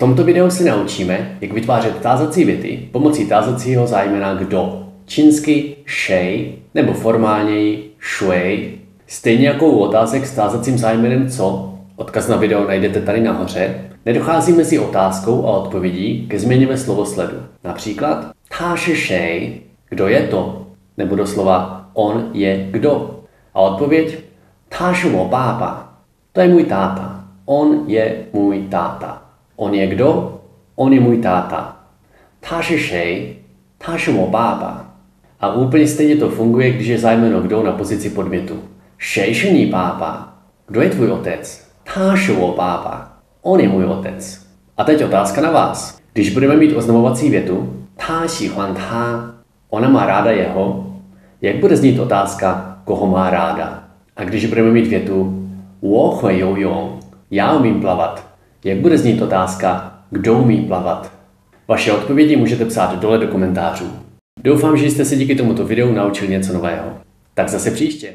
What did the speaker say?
tomto videu si naučíme, jak vytvářet tázací věty pomocí tázacího zájmena kdo. Čínsky šej nebo formálněji šuej. Stejně jako u otázek s tázacím zájmenem co, odkaz na video najdete tady nahoře, nedochází mezi otázkou a odpovědí ke změně ve slovosledu. Například ta shi šej, kdo je to, nebo doslova on je kdo. A odpověď ta shi wo bába, to je můj táta. On je můj táta. On je kdo? On je můj táta. Ta shi šej, ta shi wo bába. A úplně stejně to funguje, když je zájmeno kdo na pozici podmětu. Šej shi ni bába. Kdo je tvůj otec? Ta shi wo bába. On je můj otec. A teď otázka na vás. Když budeme mít oznamovací větu ta xi huan ta, ona má ráda jeho, jak bude znít otázka, koho má ráda? A když budeme mít větu wo hui you yong, já umím plavat, jak bude znít otázka, kdo umí plavat? Vaše odpovědi můžete psát dole do komentářů. Doufám, že jste se díky tomuto videu naučili něco nového. Tak zase příště.